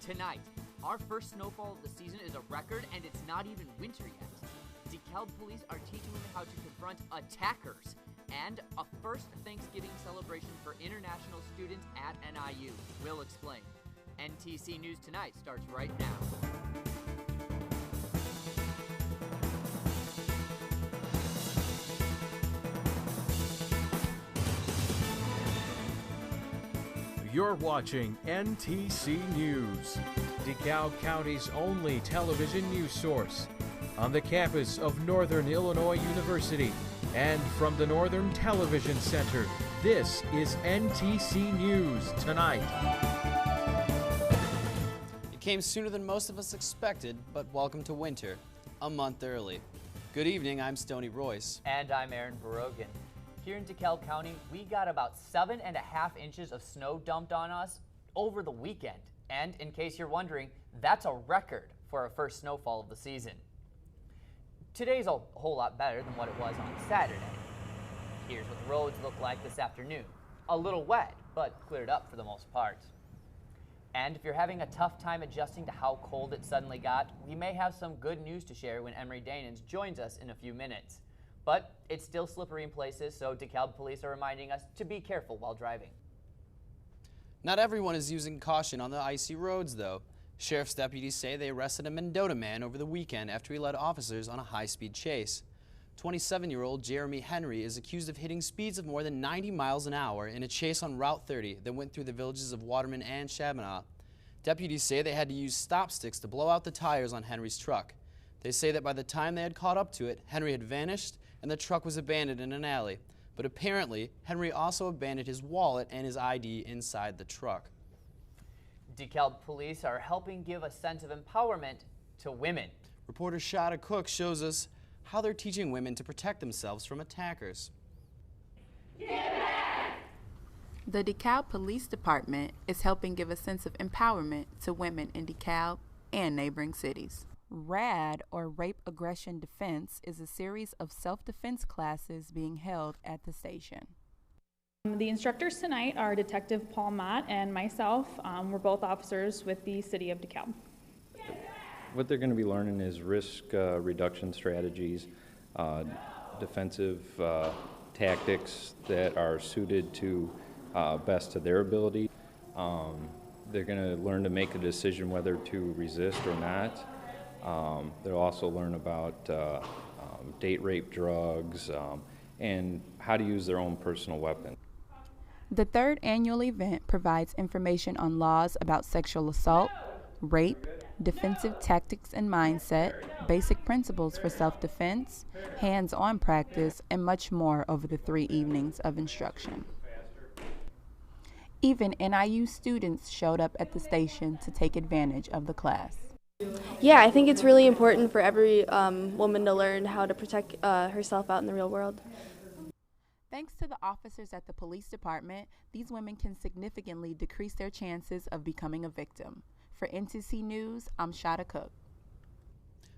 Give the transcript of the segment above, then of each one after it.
Tonight, our first snowfall of the season is a record, and it's not even winter yet. DeKalb police are teaching women how to confront attackers, and a first Thanksgiving celebration for international students at NIU. We'll explain. NTC News Tonight starts right now. You're watching NTC News, DeKalb County's only television news source, on the campus of Northern Illinois University and from the Northern Television Center. This is NTC News Tonight. It came sooner than most of us expected, but welcome to winter, a month early. Good evening, I'm Stoney Royce. And I'm Berogan. Here in DeKalb County, we got about 7.5 inches of snow dumped on us over the weekend. And in case you're wondering, that's a record for our first snowfall of the season. Today's a whole lot better than what it was on Saturday. Here's what the roads look like this afternoon. A little wet, but cleared up for the most part. And if you're having a tough time adjusting to how cold it suddenly got, we may have some good news to share when Emery Danens joins us in a few minutes. But it's still slippery in places, so DeKalb police are reminding us to be careful while driving. Not everyone is using caution on the icy roads, though. Sheriff's deputies say they arrested a Mendota man over the weekend after he led officers on a high-speed chase. 27-year-old Jeremy Henry is accused of hitting speeds of more than 90 miles an hour in a chase on Route 30 that went through the villages of Waterman and Shabana. Deputies say they had to use stop sticks to blow out the tires on Henry's truck. They say that by the time they had caught up to it, Henry had vanished and the truck was abandoned in an alley. But apparently, Henry also abandoned his wallet and his ID inside the truck. DeKalb police are helping give a sense of empowerment to women. Reporter Shada Cook shows us how they're teaching women to protect themselves from attackers. The DeKalb Police Department is helping give a sense of empowerment to women in DeKalb and neighboring cities. RAD, or Rape Aggression Defense, is a series of self-defense classes being held at the station. The instructors tonight are Detective Paul Mott and myself. We're both officers with the City of DeKalb. What they're going to be learning is risk reduction strategies, defensive tactics that are suited to best to their ability. They're going to learn to make a decision whether to resist or not. They'll also learn about date rape drugs and how to use their own personal weapon. The third annual event provides information on laws about sexual assault, rape, defensive tactics and mindset, basic principles for self-defense, hands-on practice, and much more over the 3 evenings of instruction. Even NIU students showed up at the station to take advantage of the class. Yeah, I think it's really important for every woman to learn how to protect herself out in the real world. Thanks to the officers at the police department, these women can significantly decrease their chances of becoming a victim. For NTC News, I'm Shada Cook.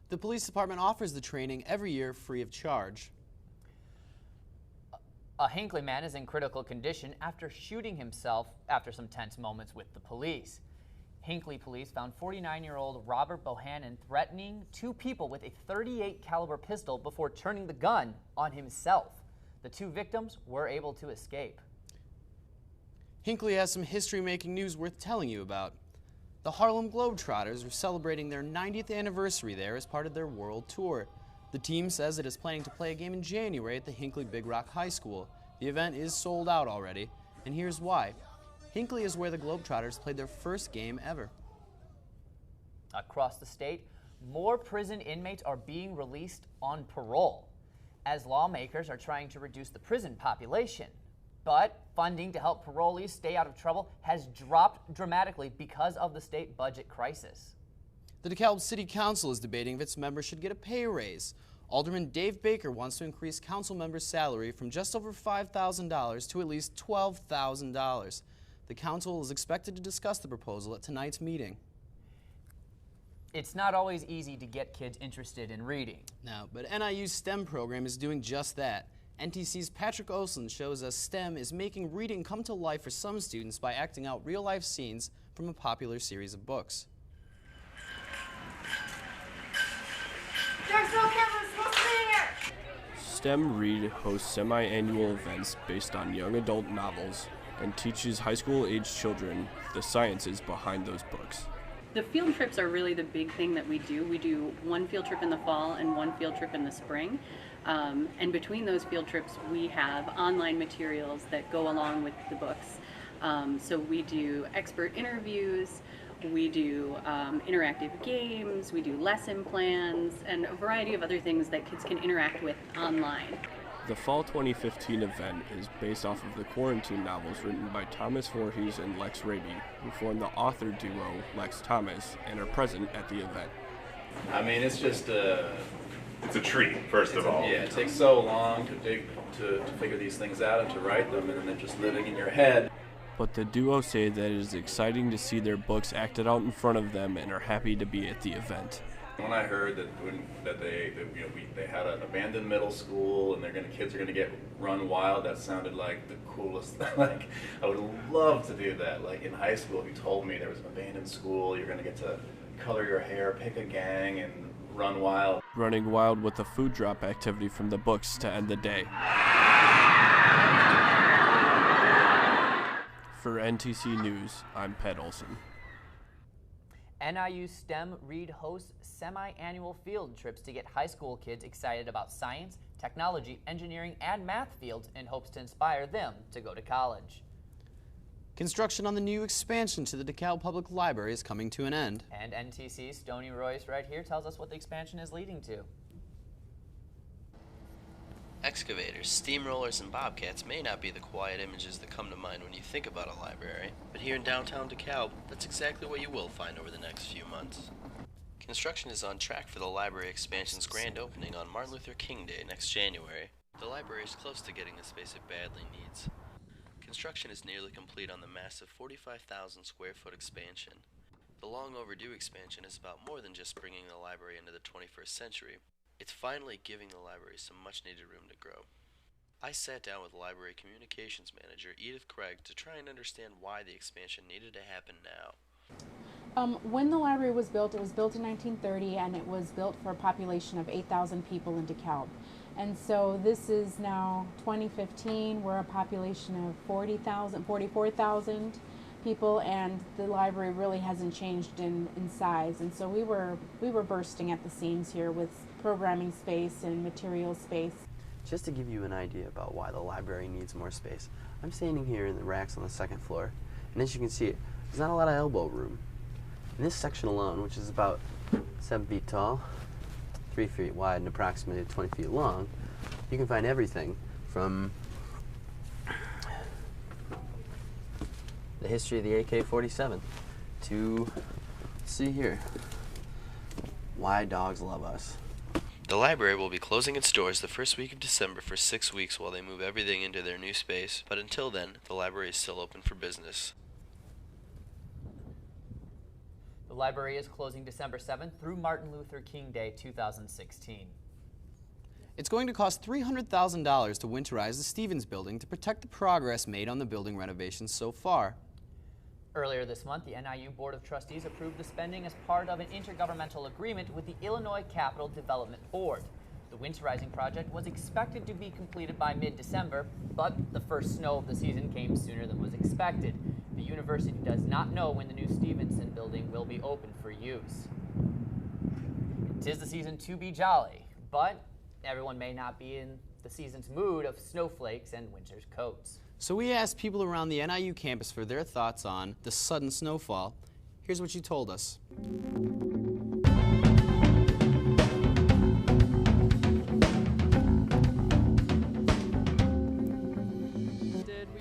The police department offers the training every year free of charge. A Hinckley man is in critical condition after shooting himself after some tense moments with the police. Hinckley police found 49-year-old Robert Bohannon threatening 2 people with a .38 caliber pistol before turning the gun on himself. The 2 victims were able to escape. Hinckley has some history-making news worth telling you about. The Harlem Globetrotters are celebrating their 90th anniversary there as part of their world tour. The team says it is planning to play a game in January at the Hinckley Big Rock High School. The event is sold out already, and here's why. Hinckley is where the Globetrotters played their first game ever. Across the state, more prison inmates are being released on parole, as lawmakers are trying to reduce the prison population. But funding to help parolees stay out of trouble has dropped dramatically because of the state budget crisis. The DeKalb City Council is debating if its members should get a pay raise. Alderman Dave Baker wants to increase council members' salary from just over $5,000 to at least $12,000. The council is expected to discuss the proposal at tonight's meeting. It's not always easy to get kids interested in reading. No, but NIU's STEM program is doing just that. NTC's Patrick Oslin shows us STEM is making reading come to life for some students by acting out real-life scenes from a popular series of books. There's no cameras supposed to be here! STEM Read hosts semi-annual events based on young adult novels and teaches high school-aged children the sciences behind those books. The field trips are really the big thing that we do. We do one field trip in the fall and one field trip in the spring. And between those field trips, we have online materials that go along with the books. So we do expert interviews, we do interactive games, we do lesson plans, and a variety of other things that kids can interact with online. The Fall 2015 event is based off of the quarantine novels written by Thomas Voorhees and Lex Raby, who formed the author duo Lex Thomas and are present at the event. I mean, it's just it's a treat, first of all. Yeah, it takes so long to figure these things out and to write them, and then they're just living in your head. But the duo say that it is exciting to see their books acted out in front of them and are happy to be at the event. When I heard that they had an abandoned middle school and kids are gonna get run wild, that sounded like the coolest thing. Like, I would love to do that. Like in high school, if you told me there was an abandoned school, you're gonna get to color your hair, pick a gang, and run wild. Running wild with a food drop activity from the books to end the day. For NTC News, I'm Pat Olson. NIU STEM Read hosts semi-annual field trips to get high school kids excited about science, technology, engineering, and math fields in hopes to inspire them to go to college. Construction on the new expansion to the DeKalb Public Library is coming to an end. And NTC's Stoney Royce right here tells us what the expansion is leading to. Excavators, steamrollers, and bobcats may not be the quiet images that come to mind when you think about a library, but here in downtown DeKalb, that's exactly what you will find over the next few months. Construction is on track for the library expansion's grand opening on Martin Luther King Day next January. The library is close to getting the space it badly needs. Construction is nearly complete on the massive 45,000 square foot expansion. The long overdue expansion is about more than just bringing the library into the 21st century. It's finally giving the library some much needed room to grow. I sat down with Library Communications Manager Edith Craig to try and understand why the expansion needed to happen now. When the library was built, it was built in 1930, and it was built for a population of 8,000 people in DeKalb. And so this is now 2015, we're a population of 44,000 people, and the library really hasn't changed in size. And so we were bursting at the seams here with programming space and material space. Just to give you an idea about why the library needs more space, I'm standing here in the racks on the second floor, and as you can see, there's not a lot of elbow room. In this section alone, which is about 7 feet tall, 3 feet wide, and approximately 20 feet long, you can find everything from the history of the AK-47 to, let's see here, why dogs love us. The library will be closing its doors the first week of December for 6 weeks while they move everything into their new space, but until then, the library is still open for business. The library is closing December 7th through Martin Luther King Day 2016. It's going to cost $300,000 to winterize the Stevens building to protect the progress made on the building renovations so far. Earlier this month, the NIU Board of Trustees approved the spending as part of an intergovernmental agreement with the Illinois Capital Development Board. The winterizing project was expected to be completed by mid-December, but the first snow of the season came sooner than was expected. The university does not know when the new Stevenson building will be open for use. It is the season to be jolly, but everyone may not be in the season's mood of snowflakes and winter's coats. So we asked people around the NIU campus for their thoughts on the sudden snowfall. Here's what you told us. We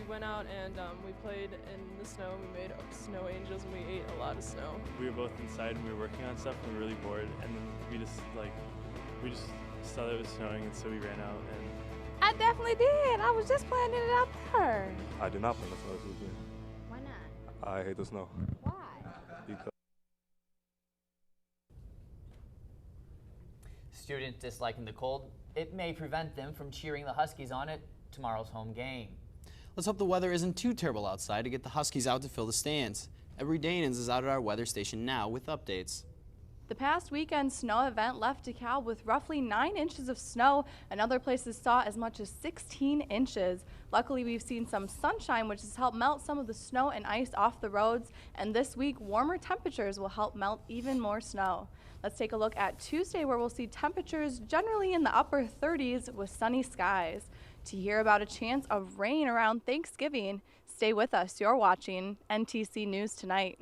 went out and we played in the snow. We made snow angels and we ate a lot of snow. We were both inside and we were working on stuff and we were really bored, and then we just saw that it was snowing, and so we ran out. And I definitely did. I was just planning it out there. I did not plan the snow this weekend. Why not? I hate the snow. Why? Because Students disliking the cold, it may prevent them from cheering the Huskies on at tomorrow's home game. Let's hope the weather isn't too terrible outside to get the Huskies out to fill the stands. Every Danans is out at our weather station now with updates. The past weekend's snow event left DeKalb with roughly 9 inches of snow, and other places saw as much as 16 inches. Luckily, we've seen some sunshine, which has helped melt some of the snow and ice off the roads, and this week, warmer temperatures will help melt even more snow. Let's take a look at Tuesday, where we'll see temperatures generally in the upper 30s with sunny skies. To hear about a chance of rain around Thanksgiving, stay with us. You're watching NTC News Tonight.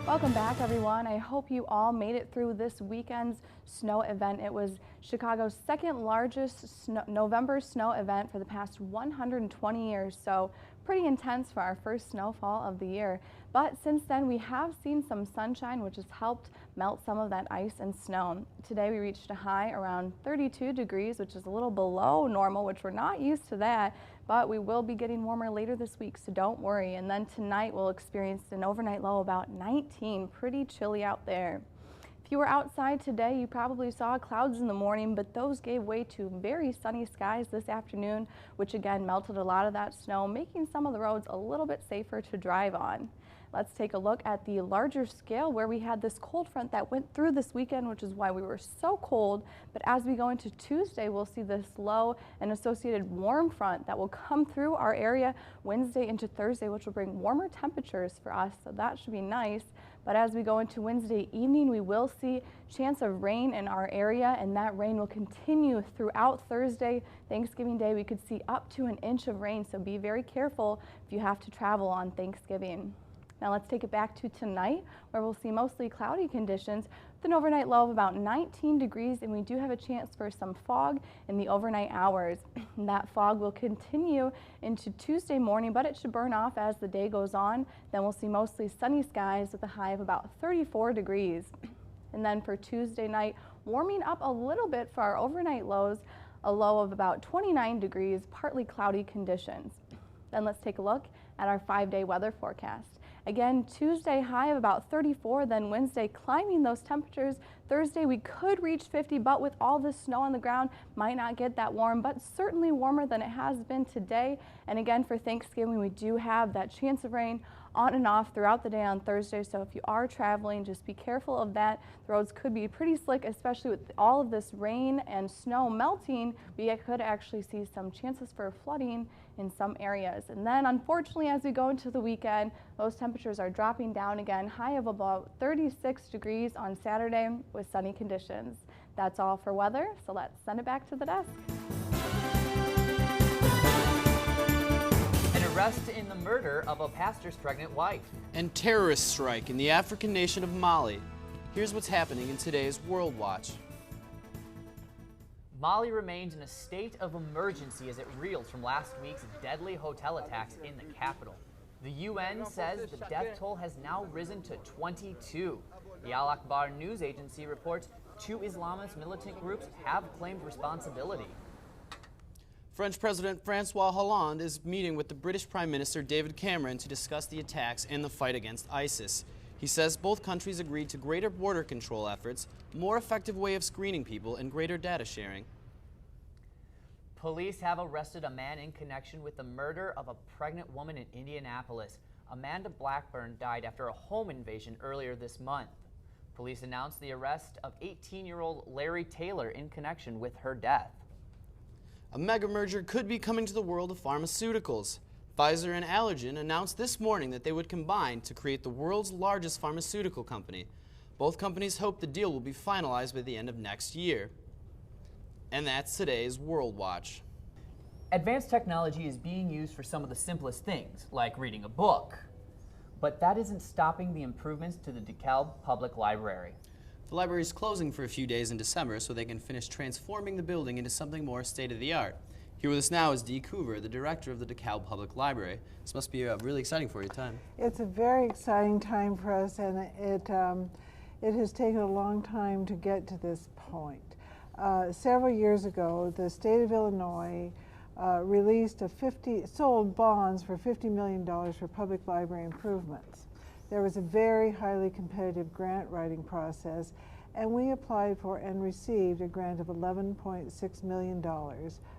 Welcome back, everyone. I hope you all made it through this weekend's snow event. It was Chicago's second largest November snow event for the past 120 years, so pretty intense for our first snowfall of the year. But since then, we have seen some sunshine, which has helped melt some of that ice and snow. Today, we reached a high around 32 degrees, which is a little below normal, which we're not used to that. But we will be getting warmer later this week, so don't worry. And then tonight we'll experience an overnight low about 19, pretty chilly out there. If you were outside today, you probably saw clouds in the morning, but those gave way to very sunny skies this afternoon, which again melted a lot of that snow, making some of the roads a little bit safer to drive on. Let's take a look at the larger scale where we had this cold front that went through this weekend, which is why we were so cold. But as we go into Tuesday, we'll see this low and associated warm front that will come through our area Wednesday into Thursday, which will bring warmer temperatures for us. So that should be nice. But as we go into Wednesday evening, we will see chance of rain in our area, and that rain will continue throughout Thursday. Thanksgiving Day, we could see up to an inch of rain. So be very careful if you have to travel on Thanksgiving. Now let's take it back to tonight, where we'll see mostly cloudy conditions with an overnight low of about 19 degrees, and we do have a chance for some fog in the overnight hours. And that fog will continue into Tuesday morning, but it should burn off as the day goes on. Then we'll see mostly sunny skies with a high of about 34 degrees. And then for Tuesday night, warming up a little bit for our overnight lows, a low of about 29 degrees, partly cloudy conditions. Then let's take a look at our 5-day weather forecast. Again, Tuesday high of about 34, then Wednesday climbing those temperatures. Thursday we could reach 50, but with all the snow on the ground, might not get that warm, but certainly warmer than it has been today. And again, for Thanksgiving, we do have that chance of rain on and off throughout the day on Thursday. So if you are traveling, just be careful of that. The roads could be pretty slick, especially with all of this rain and snow melting. We could actually see some chances for flooding in some areas. And then unfortunately, as we go into the weekend, those temperatures are dropping down again, high of about 36 degrees on Saturday with sunny conditions. That's all for weather, so let's send it back to the desk. An arrest in the murder of a pastor's pregnant wife. And terrorist strike in the African nation of Mali. Here's what's happening in today's World Watch. Mali remains in a state of emergency as it reels from last week's deadly hotel attacks in the capital. The UN says the death toll has now risen to 22. The Al Akbar news agency reports 2 Islamist militant groups have claimed responsibility. French President Francois Hollande is meeting with the British Prime Minister David Cameron to discuss the attacks and the fight against ISIS. He says both countries agreed to greater border control efforts, more effective way of screening people, and greater data sharing. Police have arrested a man in connection with the murder of a pregnant woman in Indianapolis. Amanda Blackburn died after a home invasion earlier this month. Police announced the arrest of 18-year-old Larry Taylor in connection with her death. A mega merger could be coming to the world of pharmaceuticals. Pfizer and Allergan announced this morning that they would combine to create the world's largest pharmaceutical company. Both companies hope the deal will be finalized by the end of next year. And that's today's World Watch. Advanced technology is being used for some of the simplest things, like reading a book. But that isn't stopping the improvements to the DeKalb Public Library. The library is closing for a few days in December so they can finish transforming the building into something more state-of-the-art. Here with us now is Dee Coover, the director of the DeKalb Public Library. This must be really exciting for you time. It's a very exciting time for us, and it has taken a long time to get to this point. Several years ago, the state of Illinois released sold bonds for $50 million for public library improvements. There was a very highly competitive grant writing process, and we applied for and received a grant of $11.6 million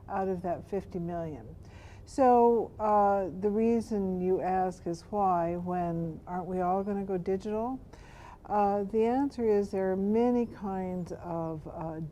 out of that $50 million. So the reason you ask is why, when aren't we all going to go digital? The answer is there are many kinds of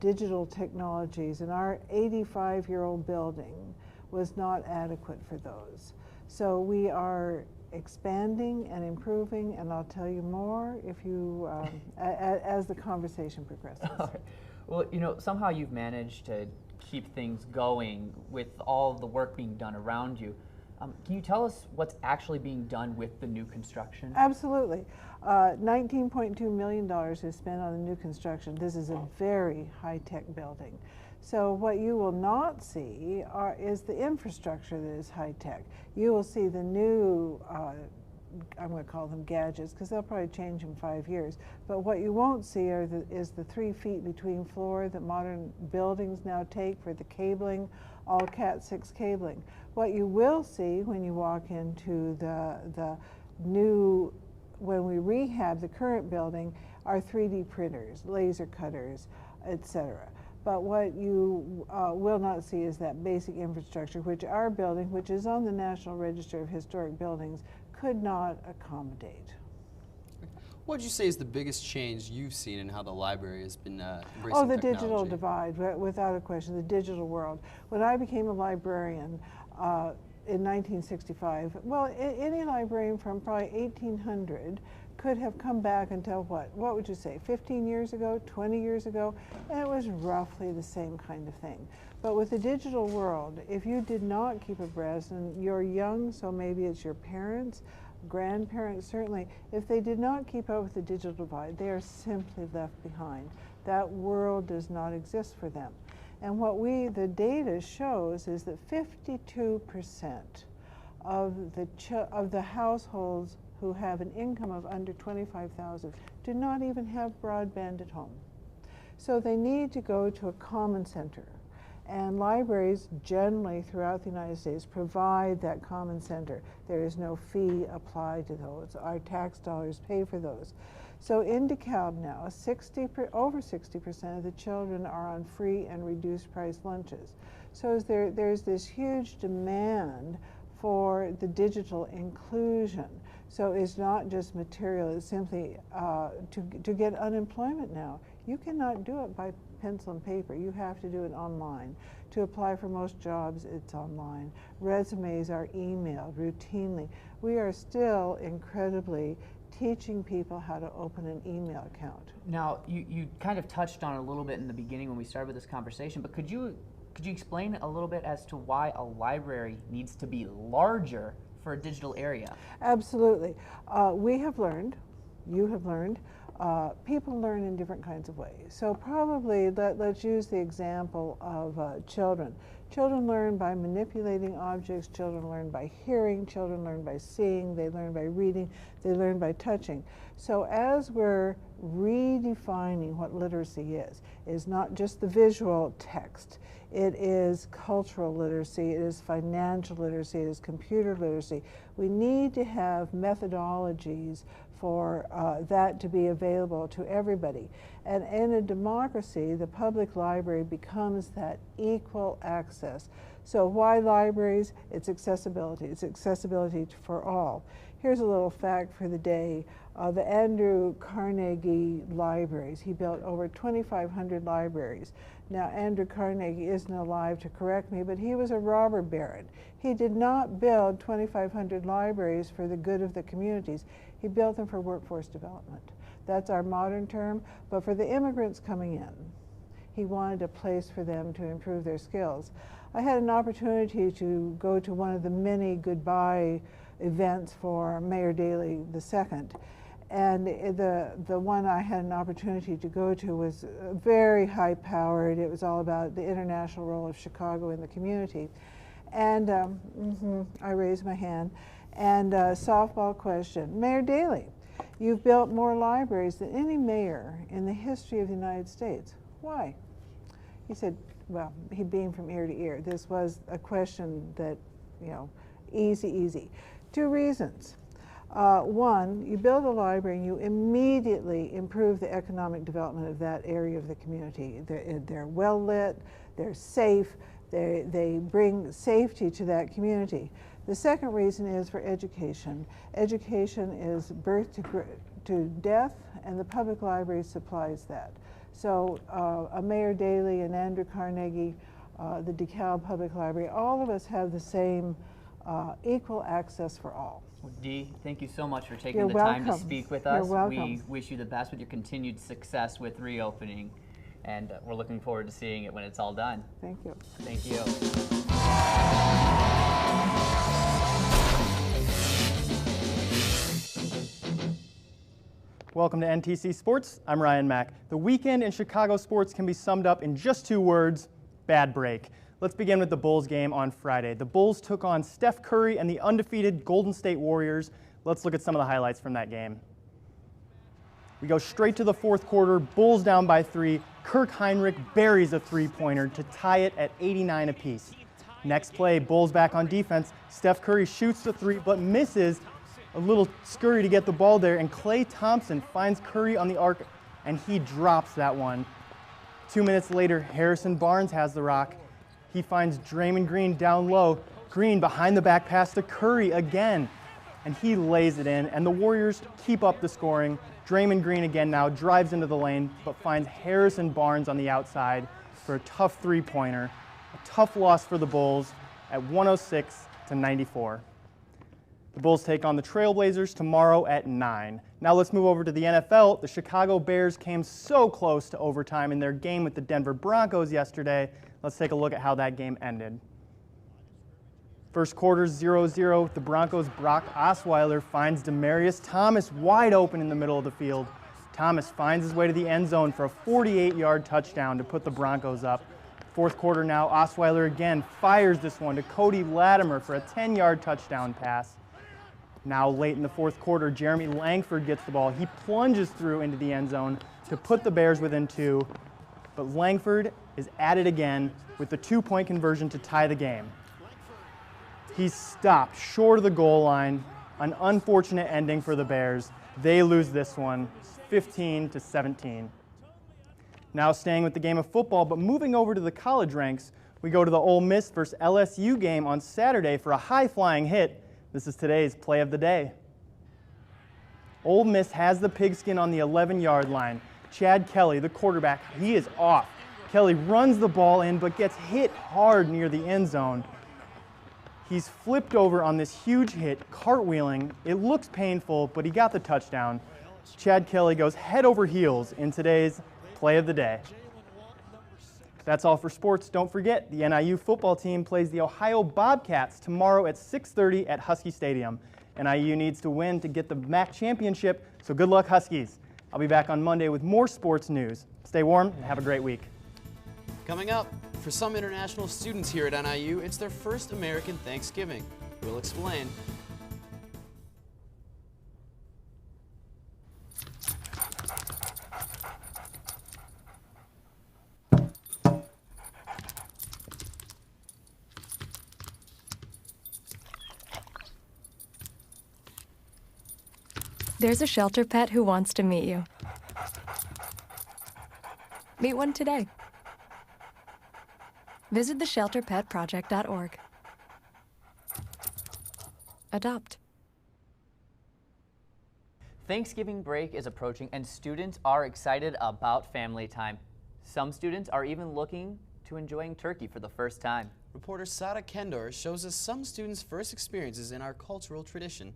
digital technologies, and our 85-year-old building was not adequate for those. So we are expanding and improving, and I'll tell you more if you as the conversation progresses. Okay. Well, you know, somehow you've managed to keep things going with all the work being done around you. Can you tell us what's actually being done with the new construction? Absolutely. $19.2 million is spent on the new construction. This is a very high-tech building. So what you will not see is the infrastructure that is high-tech. You will see the new, I'm going to call them gadgets, because they'll probably change in 5 years. But what you won't see is the 3 feet between floor that modern buildings now take for the cabling, all Cat 6 cabling. What you will see when you walk into the new, when we rehab the current building, are 3D printers, laser cutters, etc. But what you will not see is that basic infrastructure, which our building, which is on the National Register of Historic Buildings, could not accommodate. What would you say is the biggest change you've seen in how the library has been embracing technology? technology? Digital divide, without a question, the digital world. When I became a librarian in 1965, well, any librarian from probably 1800 could have come back until what would you say, 15 years ago, 20 years ago, and it was roughly the same kind of thing. But with the digital world, if you did not keep abreast, and you're young, so maybe it's your parents, grandparents, certainly, if they did not keep up with the digital divide, they are simply left behind. That world does not exist for them. And what the data shows is that 52% of the households who have an income of under $25,000 do not even have broadband at home. So they need to go to a common center. And libraries generally throughout the United States provide that common center. There is no fee applied to those. Our tax dollars pay for those. So in DeKalb now, over 60% of the children are on free and reduced price lunches. So there's this huge demand for the digital inclusion. So it's not just material, it's simply to get unemployment now. You cannot do it by pencil and paper. You have to do it online. To apply for most jobs, it's online. Resumes are emailed routinely. We are still incredibly teaching people how to open an email account. Now, you kind of touched on it a little bit in the beginning when we started with this conversation, but could you explain a little bit as to why a library needs to be larger for a digital area? Absolutely. We have learned, you have learned, people learn in different kinds of ways. So probably let's use the example of children. Children learn by manipulating objects, children learn by hearing, children learn by seeing, they learn by reading, they learn by touching. So as we're redefining what literacy is not just the visual text. It is cultural literacy, it is financial literacy, it is computer literacy. We need to have methodologies for that to be available to everybody. And in a democracy, the public library becomes that equal access. So why libraries? It's accessibility. It's accessibility for all. Here's a little fact for the day. The Andrew Carnegie libraries, he built over 2,500 libraries. Now, Andrew Carnegie isn't alive to correct me, but he was a robber baron. He did not build 2,500 libraries for the good of the communities. He built them for workforce development. That's our modern term, but for the immigrants coming in, he wanted a place for them to improve their skills. I had an opportunity to go to one of the many goodbye events for Mayor Daley II, And the one I had an opportunity to go to was very high-powered. It was all about the international role of Chicago in the community. And I raised my hand. And softball question, Mayor Daley, you've built more libraries than any mayor in the history of the United States. Why? He said, well, he beamed from ear to ear. This was a question that, you know, easy. 2 reasons. One, you build a library and you immediately improve the economic development of that area of the community. They're well lit, they're safe, they bring safety to that community. The second reason is for education. Education is birth to death, and the public library supplies that. So Mayor Daley and Andrew Carnegie, the DeKalb Public Library, all of us have the same equal access for all. Dee, thank you so much for taking the time to speak with us. You're welcome. We wish you the best with your continued success with reopening, and we're looking forward to seeing it when it's all done. Thank you. Thank you. Welcome to NTC Sports. I'm Ryan Mack. The weekend in Chicago sports can be summed up in just 2 words: bad break. Let's begin with the Bulls game on Friday. The Bulls took on Steph Curry and the undefeated Golden State Warriors. Let's look at some of the highlights from that game. We go straight to the 4th quarter. Bulls down by 3. Kirk Heinrich buries a 3-pointer to tie it at 89 apiece. Next play, Bulls back on defense. Steph Curry shoots the 3 but misses. A little scurry to get the ball there, and Klay Thompson finds Curry on the arc, and he drops that one. 2 minutes later, Harrison Barnes has the rock. He finds Draymond Green down low. Green behind the back pass to Curry again, and he lays it in, and the Warriors keep up the scoring. Draymond Green again now drives into the lane, but finds Harrison Barnes on the outside for a tough 3-pointer. A tough loss for the Bulls at 106-94. The Bulls take on the Trailblazers tomorrow at 9. Now let's move over to the NFL. The Chicago Bears came so close to overtime in their game with the Denver Broncos yesterday. Let's take a look at how that game ended. First quarter 0-0. The Broncos' Brock Osweiler finds Demaryius Thomas wide open in the middle of the field. Thomas finds his way to the end zone for a 48-yard touchdown to put the Broncos up. 4th quarter now, Osweiler again fires this one to Cody Latimer for a 10-yard touchdown pass. Now late in the 4th quarter, Jeremy Langford gets the ball. He plunges through into the end zone to put the Bears within 2, but Langford is at it again with the 2-point conversion to tie the game. He's stopped short of the goal line. An unfortunate ending for the Bears. They lose this one, 15-17. Now staying with the game of football, but moving over to the college ranks, we go to the Ole Miss versus LSU game on Saturday for a high-flying hit. This is today's play of the day. Ole Miss has the pigskin on the 11-yard line. Chad Kelly, the quarterback, he is off. Kelly runs the ball in but gets hit hard near the end zone. He's flipped over on this huge hit, cartwheeling. It looks painful, but he got the touchdown. Chad Kelly goes head over heels in today's play of the day. That's all for sports. Don't forget, the NIU football team plays the Ohio Bobcats tomorrow at 6:30 at Husky Stadium. NIU needs to win to get the MAC championship, so good luck, Huskies. I'll be back on Monday with more sports news. Stay warm and have a great week. Coming up, for some international students here at NIU, it's their first American Thanksgiving. We'll explain. There's a shelter pet who wants to meet you. Meet one today. Visit theshelterpetproject.org. Adopt. Thanksgiving break is approaching and students are excited about family time. Some students are even looking to enjoying turkey for the first time. Reporter Sada Kendor shows us some students' first experiences in our cultural tradition.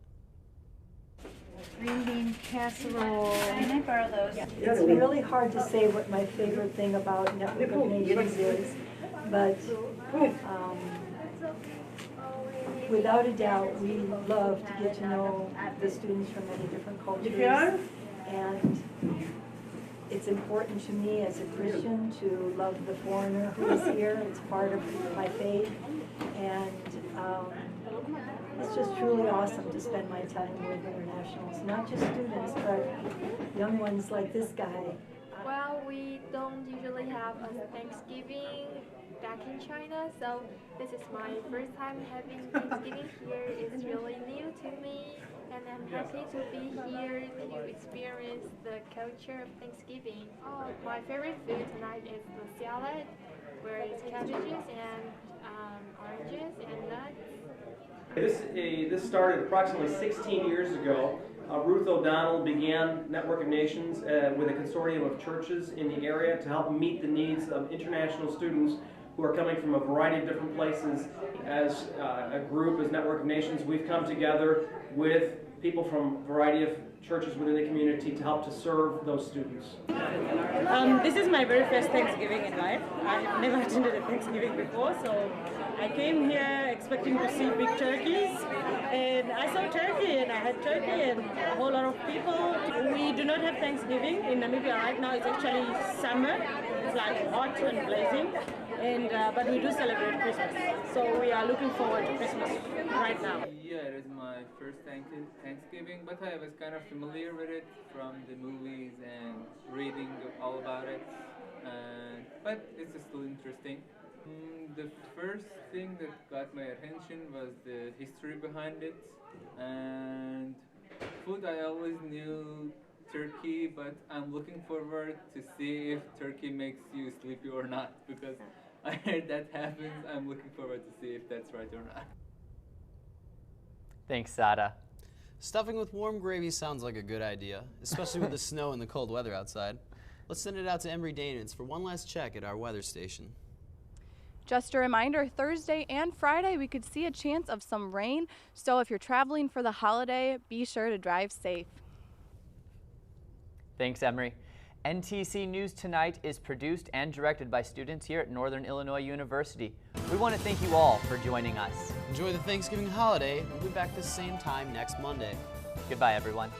Green bean casserole. Can I borrow those? Yeah. It's really hard to say what my favorite thing about Network of Nations is, but without a doubt, we love to get to know the students from many different cultures. And it's important to me as a Christian to love the foreigner who is here. It's part of my faith. And it's just truly awesome to spend my time with internationals, not just students, but young ones like this guy. Well, we don't usually have a Thanksgiving back in China, so this is my first time having Thanksgiving here. It's really new to me, and I'm happy to be here to experience the culture of Thanksgiving. My favorite food tonight is the salad, where it's cabbages and oranges and nuts. This started approximately 16 years ago. Ruth O'Donnell began Network of Nations with a consortium of churches in the area to help meet the needs of international students who are coming from a variety of different places. As a group, as Network of Nations, we've come together with people from a variety of churches within the community to help to serve those students. This is my very first Thanksgiving in life. I have never attended a Thanksgiving before, so I came here expecting to see big turkeys, and I saw turkey, and I had turkey and a whole lot of people. We do not have Thanksgiving in Namibia right now. It's actually summer. It's like hot and blazing, and but we do celebrate Christmas. So we are looking forward to Christmas right now. Yeah, it is my first Thanksgiving, but I was kind of familiar with it from the movies and reading all about it. But it's still interesting. The first thing that got my attention was the history behind it, and food. I always knew turkey, but I'm looking forward to see if turkey makes you sleepy or not, because I heard that happens. I'm looking forward to see if that's right or not. Thanks, Sada. Stuffing with warm gravy sounds like a good idea, especially with the snow and the cold weather outside. Let's send it out to Embry Danitz for one last check at our weather station. Just a reminder, Thursday and Friday we could see a chance of some rain, so if you're traveling for the holiday, be sure to drive safe. Thanks, Emery. NTC News Tonight is produced and directed by students here at Northern Illinois University. We want to thank you all for joining us. Enjoy the Thanksgiving holiday. We'll be back the same time next Monday. Goodbye, everyone.